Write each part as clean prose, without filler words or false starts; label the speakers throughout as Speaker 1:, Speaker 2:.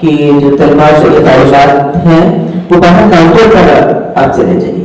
Speaker 1: कि जो तलवार से ताल्लुकात हैं वो बाहर काउंटर पर आप चले जाइए।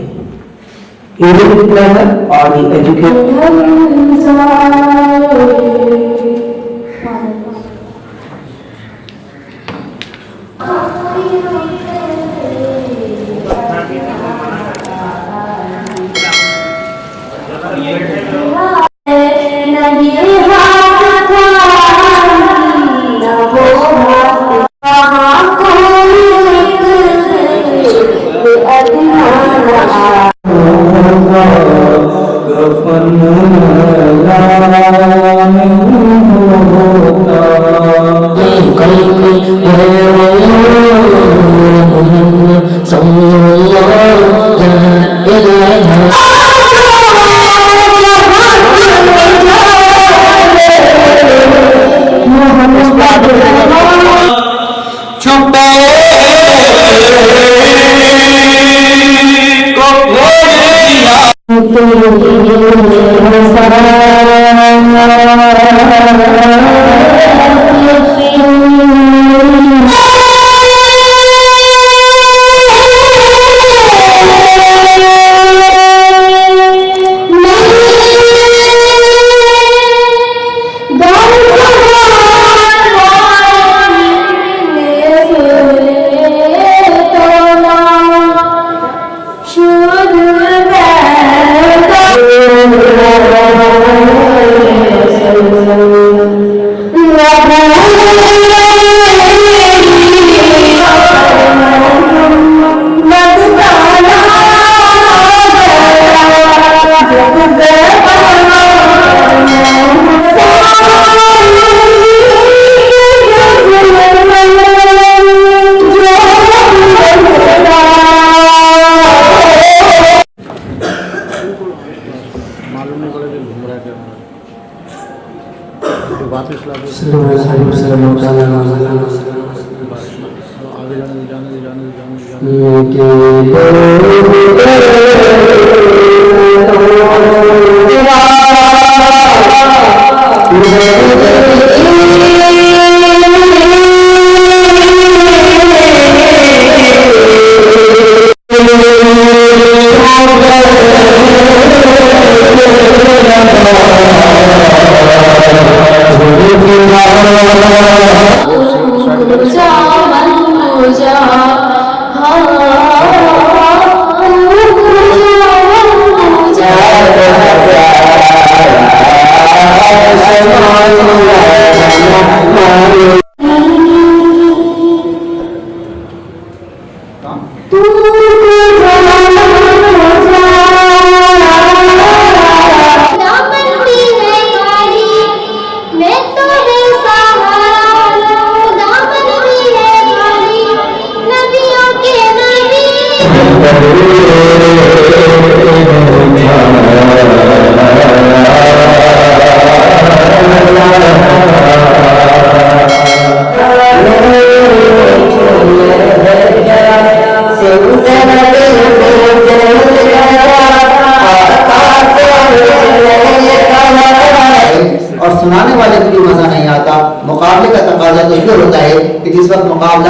Speaker 1: और सुनाने वाले को भी मजा नहीं आता। मुकाबले का तकाजा तो ये होता है कि जिस वक्त मुकाबला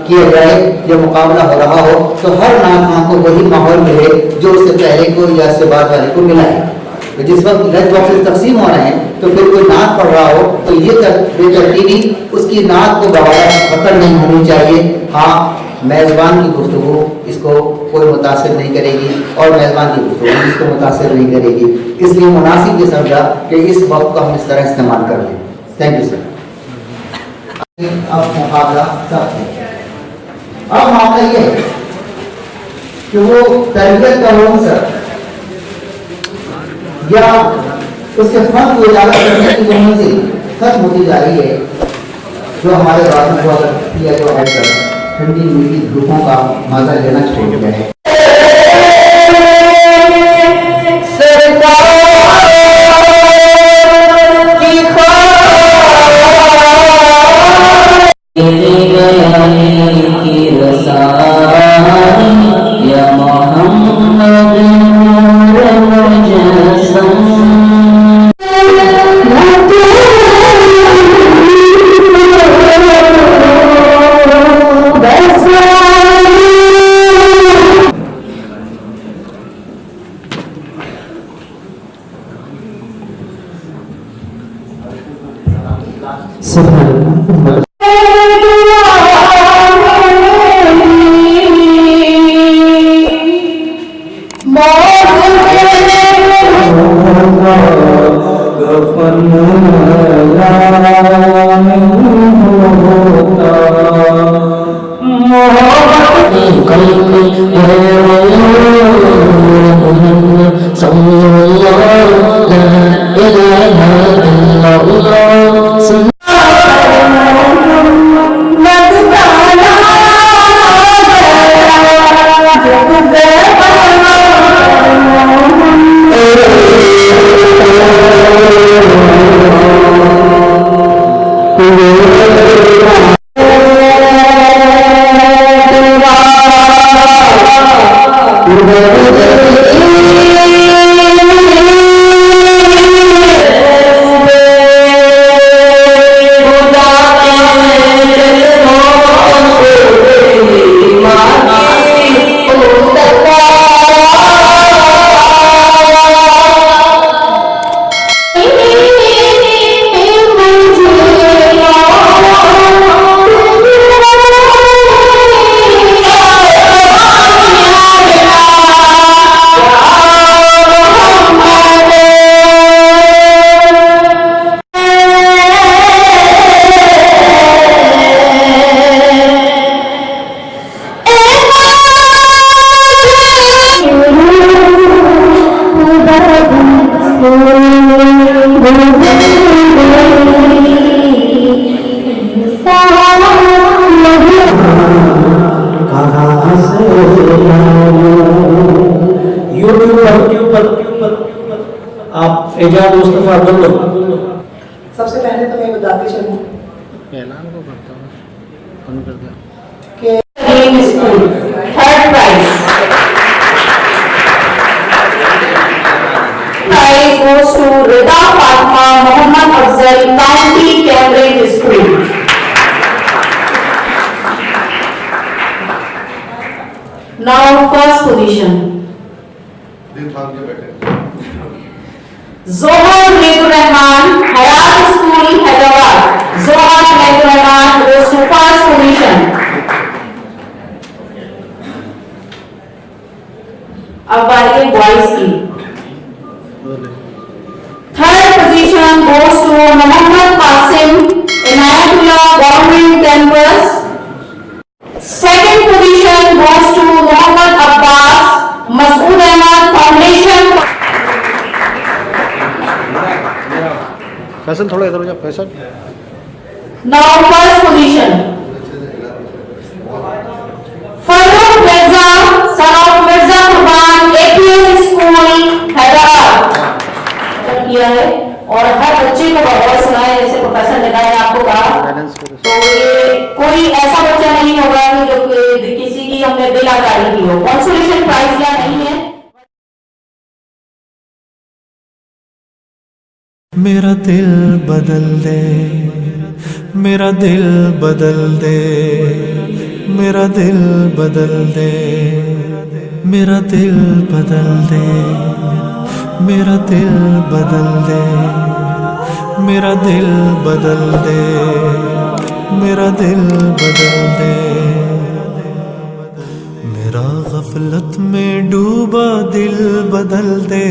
Speaker 1: किया जाए या मुकाबला हो रहा हो तो हर नाज़ को वही माहौल मिले जो उससे पहले को या उससे बाद वाले को मिला है। तो जिस वक्त लंच बॉक्सेस तकसीम हो रहे हैं तो फिर कोई नात पढ़ रहा हो तो ये बेतरतीबी उसकी नात को गवारा खत्म नहीं होनी चाहिए। हाँ, मेज़बान की गुफ्तगू इसको कोई मुतासिर नहीं करेगी और मेज़बान की गुफ्तगू इसको मुतासिर नहीं करेगी, इसलिए मुनासिब ये समझा कि इस वक्त को हम इस तरह इस्तेमाल कर लें। Thank you sir. अब मुकाबला अब मामला ये है कि वो तरबियत का सर या उसके फन को उजागर करने की जो मंजिल खत्म होती जा रही है, जो हमारे रात को अगर किया जो है ठंडी मीठी धूपों का मजा लेना छोड़ दिया है।
Speaker 2: खल्क़ है मोहम्मद सल्लल्लाहु ला इलाहा इल्लल्लाह।
Speaker 3: आप एजाज मुस्तफा बोलो।
Speaker 4: सबसे पहले तो मैं बताती चलूं
Speaker 3: ऐलान को करता हूँ, फोन कर दो।
Speaker 4: कि
Speaker 5: school third prize goes to Rida Fatma Muhammad Afzal, County Cambridge School. Now first position. Zohar Mehdur Rahman, Hayat School, Hyderabad. Zohar Mehdur Rahman goes to first position. अब बारी है बॉयज की। Third position goes to Muhammad Qasim, Inayatullah Government Campus. Second position goes to Muhammad Abbas, Masood Ahmad Foundation.
Speaker 3: Faisal थोड़ा इधर हो जाओ Faisal.
Speaker 5: Now first position. Farooq Mirza, son of Mirza Qurban, APS School, Hyderabad. किया है और हर बच्चे को बहुत सुनाए जैसे प्रोफेसर ने आपको कहा। तो ये कोई ऐसा बच्चा नहीं होगा कि जो किसी की हमने दिल आजारी की हो। कंसोलेशन प्राइज या नहीं है।
Speaker 6: मेरा दिल बदल दे, मेरा दिल बदल दे, मेरा दिल बदल दे, मेरा दिल बदल दे, मेरा दिल बदल दे, मेरा दिल बदल दे, मेरा दिल बदल दे। मेरा गफलत में डूबा दिल बदल दे,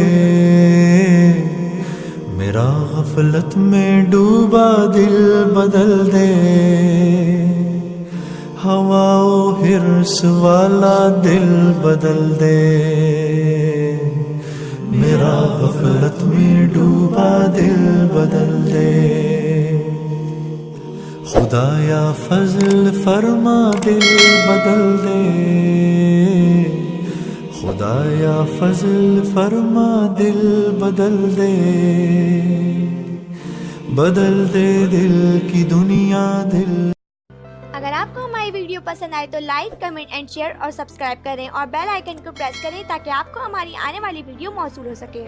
Speaker 6: मेरा गफलत में डूबा दिल बदल दे। हवाओ हिर्स वाला दिल बदल दे, मेरा गफलत में डूबा दिल बदल दे। खुदाया फजल फरमा दिल बदल दे, खुदाया फजल फरमा दिल बदल दे। बदल दे दिल की दुनिया दिल।
Speaker 7: अगर आपको हमारी वीडियो पसंद आए तो लाइक, कमेंट एंड शेयर और सब्सक्राइब करें और बेल आइकन को प्रेस करें ताकि आपको हमारी आने वाली वीडियो मौसूल हो सके।